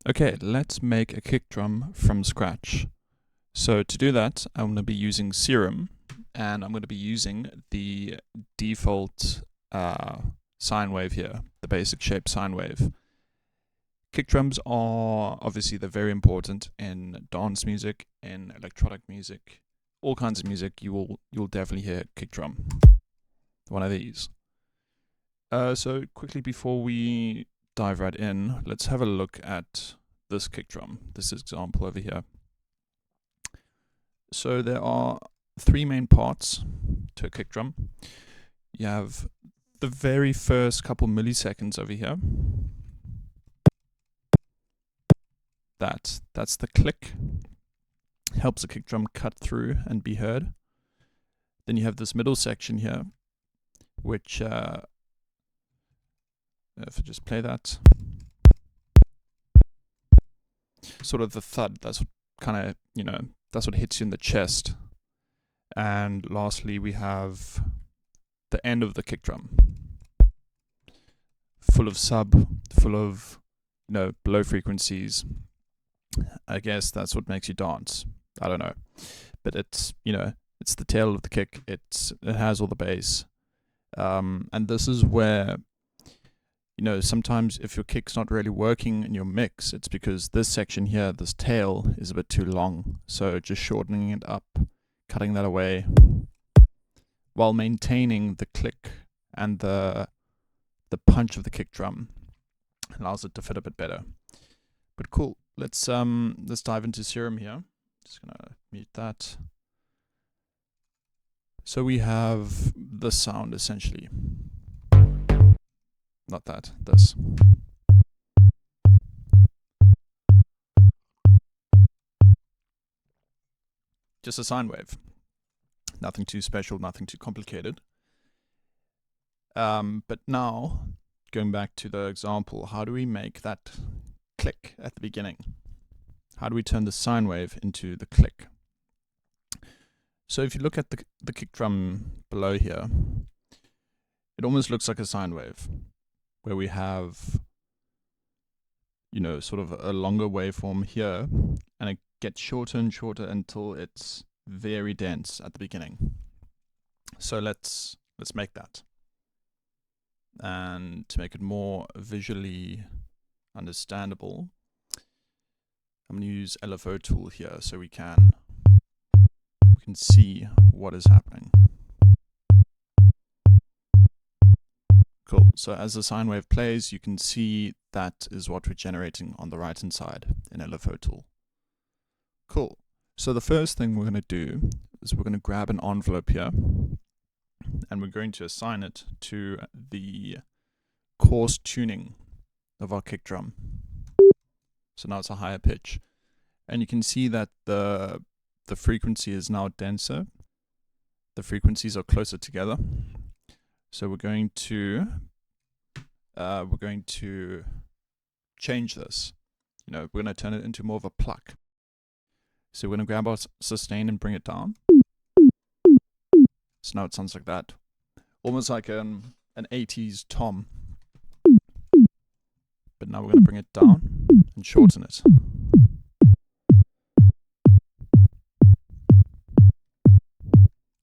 Okay, let's make a kick drum from scratch. So to do that, I'm going to be using Serum, and I'm going to be using the default sine wave here, the basic shape sine wave. Kick drums are obviously they're very important in dance music, in electronic music, all kinds of music. You'll definitely hear kick drum, one of these. So quickly before we dive right in, let's have a look at this kick drum, this example over here. So there are three main parts to a kick drum. You have the very first couple milliseconds over here. That's the click. Helps the kick drum cut through and be heard. Then you have this middle section here, which if I just play that, sort of the thud, that's what kind of, that's what hits you in the chest. And lastly, we have the end of the kick drum, full of sub, full of, low frequencies. I guess that's what makes you dance. I don't know. But it's, it's the tail of the kick. It has all the bass. And this is where, sometimes if your kick's not really working in your mix, it's because this section here, this tail, is a bit too long. So just shortening it up, cutting that away, while maintaining the click and the punch of the kick drum, allows it to fit a bit better. But cool, let's dive into Serum here. Just gonna mute that. So we have the sound essentially. Not that, this. Just a sine wave. Nothing too special, nothing too complicated. But now, going back to the example, how do we make that click at the beginning? How do we turn the sine wave into the click? So if you look at the kick drum below here, it almost looks like a sine wave, where we have, sort of a longer waveform here, and it gets shorter and shorter until it's very dense at the beginning. So let's make that. And to make it more visually understandable, I'm going to use LFO tool here so we can see what is happening. Cool. So as the sine wave plays, you can see that is what we're generating on the right hand side in LFO tool. Cool. So the first thing we're going to do is we're going to grab an envelope here, and we're going to assign it to the coarse tuning of our kick drum. So now it's a higher pitch, and you can see that the frequency is now denser. The frequencies are closer together. So we're going to change this. We're going to turn it into more of a pluck. So we're going to grab our sustain and bring it down. So now it sounds like that, almost like an 80s tom. But now we're going to bring it down and shorten it.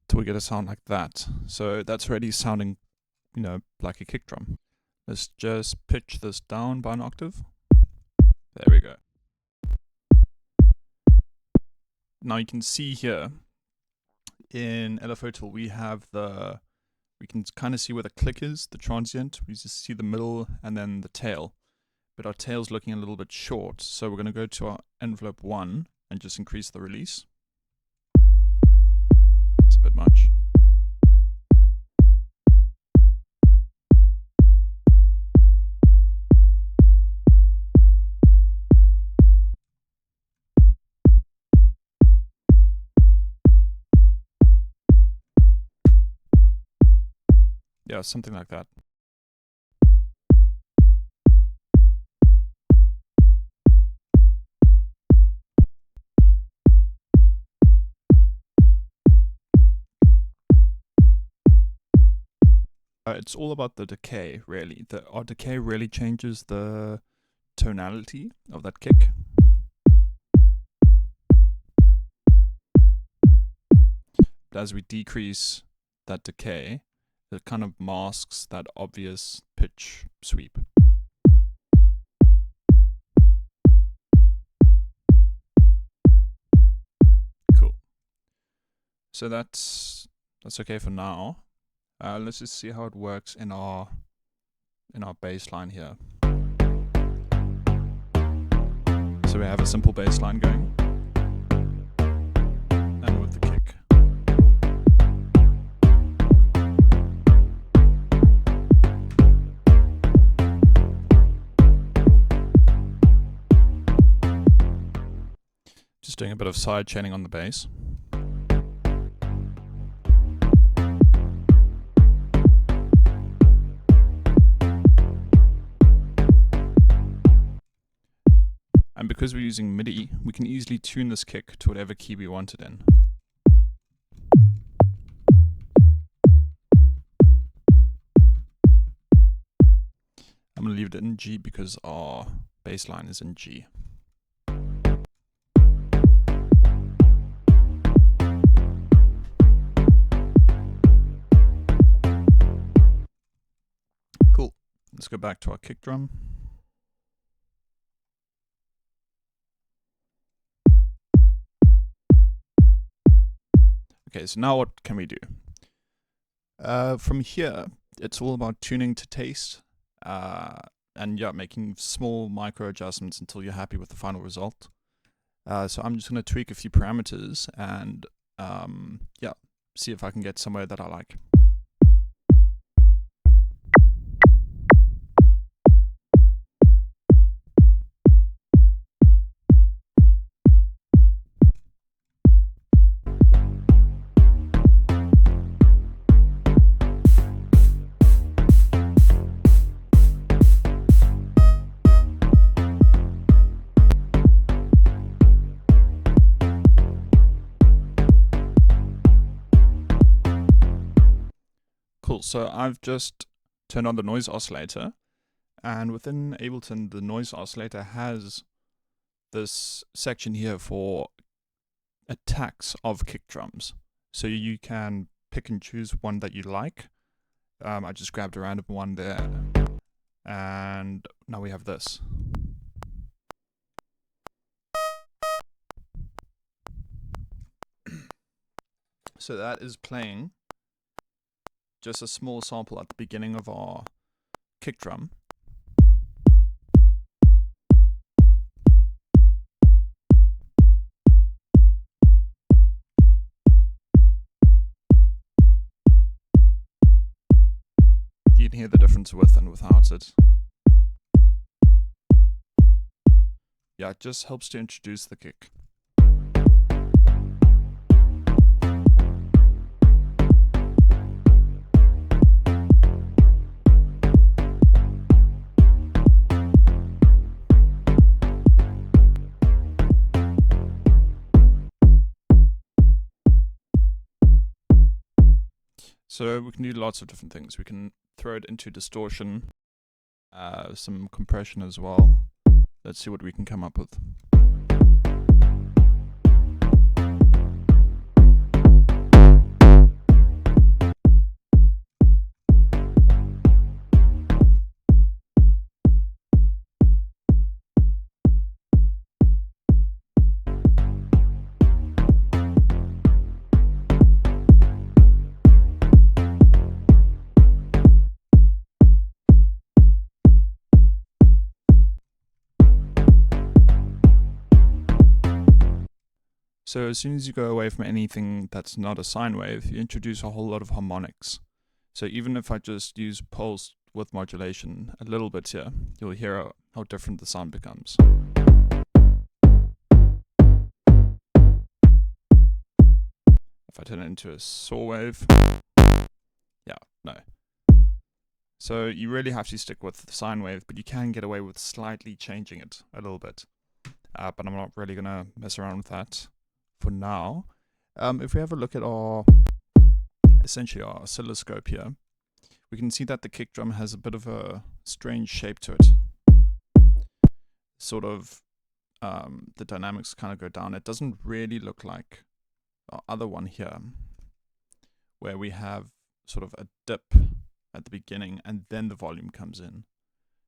Till we get a sound like that. So that's already sounding, like a kick drum. Let's just pitch this down by an octave. There we go. Now you can see here in LFO tool we can kind of see where the click is, the transient. We just see the middle and then the tail. But our tail's looking a little bit short, so we're going to go to our envelope 1 and just increase the release. It's a bit much. Yeah, something like that. It's all about the decay, really. Our decay really changes the tonality of that kick. But as we decrease that decay, it kind of masks that obvious pitch sweep. Cool. So that's okay for now. Let's just see how it works in our bass line here. So we have a simple bass line going, and with the kick. Just doing a bit of side chaining on the bass. And because we're using MIDI, we can easily tune this kick to whatever key we want it in. I'm going to leave it in G because our bass line is in G. Cool. Let's go back to our kick drum. Okay, so now what can we do? From here, it's all about tuning to taste, and yeah, making small micro adjustments until you're happy with the final result. So I'm just going to tweak a few parameters and yeah, see if I can get somewhere that I like. Cool, so I've just turned on the noise oscillator, and within Ableton, the noise oscillator has this section here for attacks of kick drums. So you can pick and choose one that you like. I just grabbed a random one there, and now we have this. So that is playing just a small sample at the beginning of our kick drum. You can hear the difference with and without it. Yeah, it just helps to introduce the kick. So we can do lots of different things. We can throw it into distortion, some compression as well. Let's see what we can come up with. So as soon as you go away from anything that's not a sine wave, you introduce a whole lot of harmonics. So even if I just use pulse with modulation a little bit here, you'll hear how different the sound becomes. If I turn it into a saw wave, yeah, no. So you really have to stick with the sine wave, but you can get away with slightly changing it a little bit. But I'm not really going to mess around with that for now. If we have a look at essentially our oscilloscope here, we can see that the kick drum has a bit of a strange shape to it. sort of the dynamics kind of go down. It doesn't really look like our other one here, where we have sort of a dip at the beginning and then the volume comes in.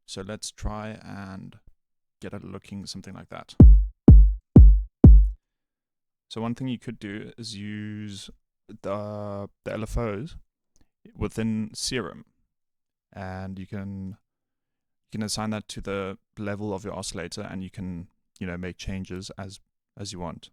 So let's try and get it looking something like that. So one thing you could do is use the LFOs within Serum, and you can assign that to the level of your oscillator, and you can make changes as you want.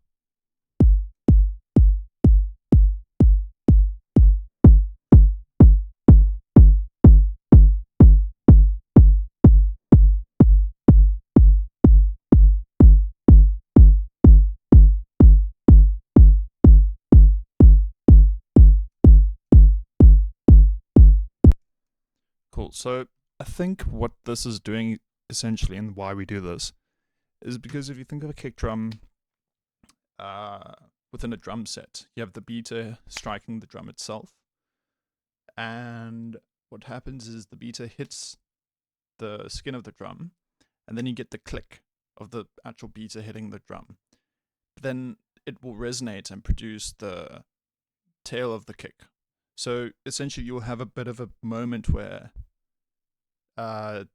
Cool. So I think what this is doing essentially, and why we do this, is because if you think of a kick drum within a drum set, you have the beater striking the drum itself, and what happens is the beater hits the skin of the drum, and then you get the click of the actual beater hitting the drum. Then it will resonate and produce the tail of the kick. So essentially you'll have a bit of a moment where the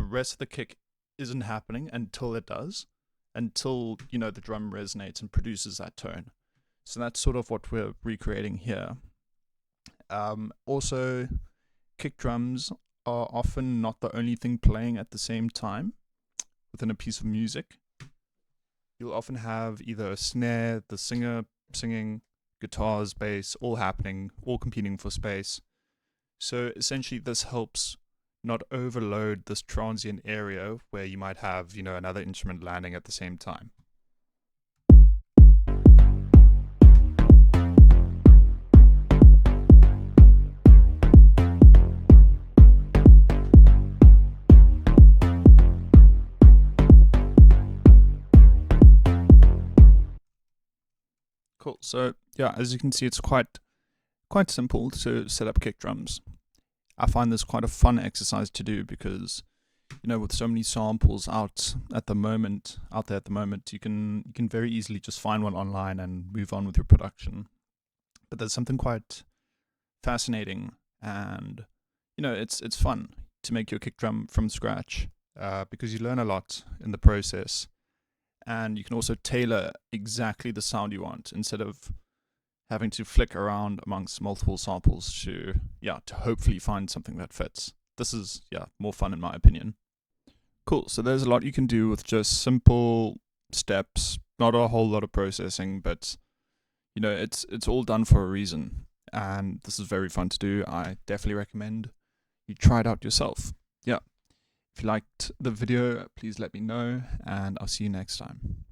rest of the kick isn't happening until it does, until the drum resonates and produces that tone. So that's sort of what we're recreating here. Also, kick drums are often not the only thing playing at the same time within a piece of music. You'll often have either a snare, the singer singing, guitars, bass, all happening, all competing for space. So essentially this helps not overload this transient area where you might have, another instrument landing at the same time. Cool. So yeah, as you can see, it's quite simple to set up kick drums. I find this quite a fun exercise to do because, with so many samples out there at the moment, you can very easily just find one online and move on with your production. But there's something quite fascinating, and it's fun to make your kick drum from scratch because you learn a lot in the process, and you can also tailor exactly the sound you want instead of having to flick around amongst multiple samples to hopefully find something that fits. This is more fun in my opinion. Cool. So there's a lot you can do with just simple steps, not a whole lot of processing, but it's all done for a reason, and this is very fun to do. I definitely recommend you try it out yourself. Yeah. If you liked the video, please let me know, and I'll see you next time.